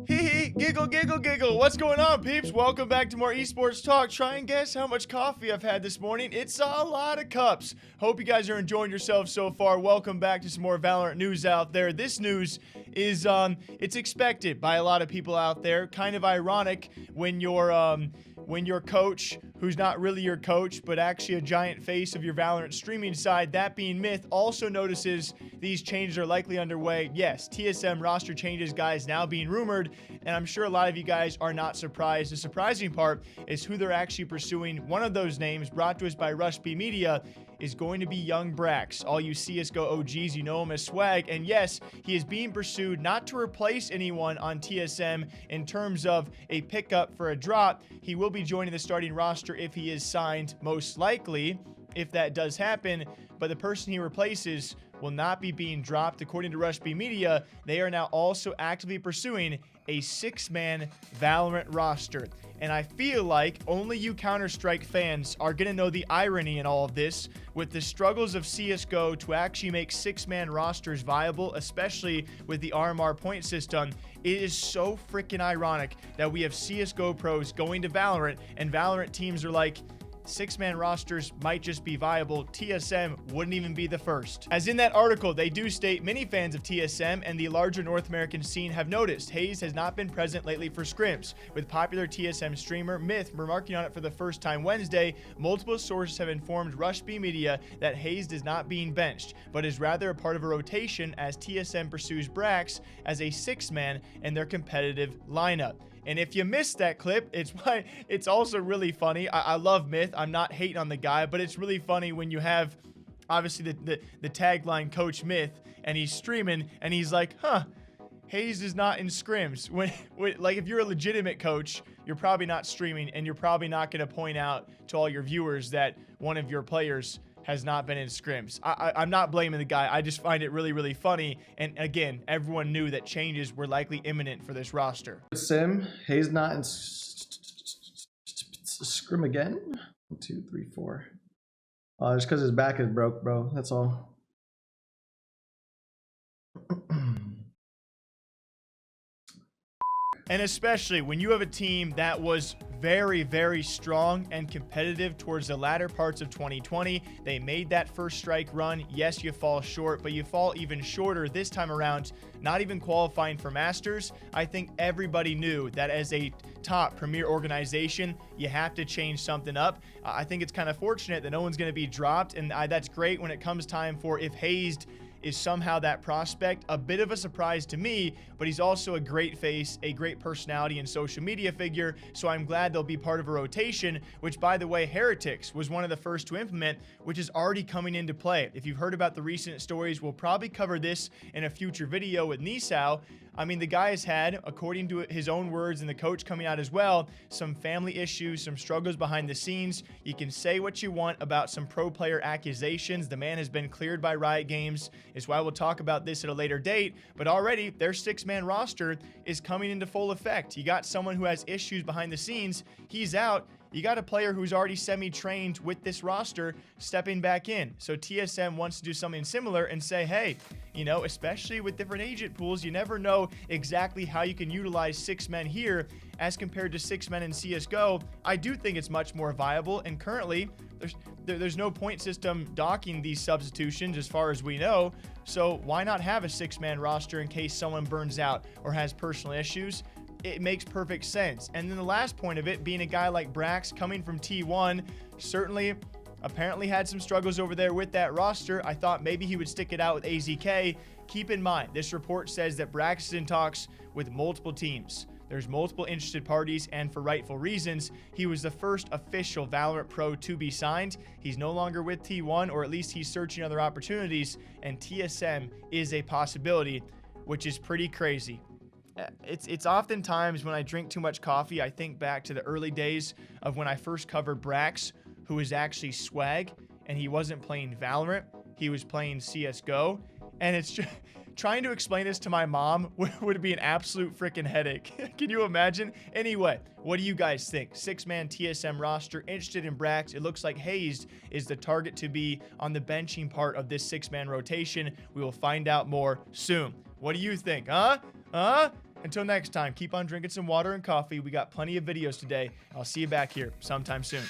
Hee hee, giggle, giggle, giggle. What's going on, peeps? Welcome back to more esports talk. Try and guess how much coffee I've had this morning. It's a lot of cups. Hope you guys are enjoying yourselves so far. Welcome back to some more Valorant news out there. This news is, it's expected by a lot of people out there. Kind of ironic when your coach, who's not really your coach, but actually a giant face of your Valorant streaming side, that being Myth, also notices these changes are likely underway. Yes, TSM roster changes, guys, now being rumored, and I'm sure a lot of you guys are not surprised. The surprising part is who they're actually pursuing. One of those names, brought to us by Rush B Media, is going to be young Brax. All you CSGO OGs, you know him as Swag, and yes, he is being pursued not to replace anyone on TSM in terms of a pickup for a drop. He will be joining the starting roster if he is signed, most likely, if that does happen, but the person he replaces will not be being dropped. According to Rush B Media, they are now also actively pursuing a 6-man Valorant roster. And I feel like only you Counter-Strike fans are going to know the irony in all of this, with the struggles of CSGO to actually make 6-man rosters viable, especially with the RMR point system. It is so freaking ironic that we have CSGO pros going to Valorant, and Valorant teams are like, 6-man rosters might just be viable. TSM wouldn't even be the first. As in that article, they do state many fans of TSM and the larger North American scene have noticed Hazed has not been present lately for scrims, with popular TSM streamer Myth remarking on it for the first time Wednesday. Multiple sources have informed Rush B Media that Hazed is not being benched, but is rather a part of a rotation as TSM pursues Brax as a 6-man in their competitive lineup. And if you missed that clip, it's also really funny. I love Myth. I'm not hating on the guy, but it's really funny when you have, obviously, the tagline Coach Myth, and he's streaming, and he's like, Hazed is not in scrims. When, like, if you're a legitimate coach, you're probably not streaming, and you're probably not going to point out to all your viewers that one of your players has not been in scrims. I'm not blaming the guy. I just find it really, really funny. And again, everyone knew that changes were likely imminent for this roster. Sim, Hayes not in scrim again. 1, 2, 3, 4. Just because his back is broke, bro. That's all. And especially when you have a team that was very, very strong and competitive towards the latter parts of 2020. They made that first strike run. Yes, you fall short, but you fall even shorter this time around, not even qualifying for Masters. I think everybody knew that as a top premier organization, you have to change something up. I think it's kind of fortunate that no one's going to be dropped, and that's great when it comes time for if Hazed is somehow that prospect. A bit of a surprise to me, but he's also a great face, a great personality and social media figure, so I'm glad they'll be part of a rotation, which, by the way, Heretics was one of the first to implement, which is already coming into play. If you've heard about the recent stories, we'll probably cover this in a future video with Nisao. I mean, the guy has had, according to his own words and the coach coming out as well, some family issues, some struggles behind the scenes. You can say what you want about some pro player accusations. The man has been cleared by Riot Games. Is why we'll talk about this at a later date. But already, their 6-man roster is coming into full effect. You got someone who has issues behind the scenes. He's out. You got a player who's already semi-trained with this roster stepping back in. So TSM wants to do something similar and say, hey, you know, especially with different agent pools, you never know exactly how you can utilize 6 men here as compared to 6 men in CSGO. I do think it's much more viable, and currently there's no point system docking these substitutions as far as we know. So why not have a 6-man roster in case someone burns out or has personal issues? It makes perfect sense. And then the last point of it being a guy like Brax coming from T1, certainly apparently had some struggles over there with that roster. I thought maybe he would stick it out with AZK. Keep in mind, this report says that Brax is in talks with multiple teams. There's multiple interested parties, and for rightful reasons. He was the first official Valorant pro to be signed. He's no longer with T1, or at least he's searching other opportunities, and TSM is a possibility, which is pretty crazy. It's oftentimes when I drink too much coffee, I think back to the early days of when I first covered Brax, who was actually Swag, and he wasn't playing Valorant, he was playing CSGO, and it's just trying to explain this to my mom would be an absolute freaking headache. Can you imagine? Anyway, what do you guys think? 6-man TSM roster, interested in Brax. It looks like Hazed is the target to be on the benching part of this 6-man rotation. We will find out more soon. What do you think? Huh? Until next time, keep on drinking some water and coffee. We got plenty of videos today. I'll see you back here sometime soon.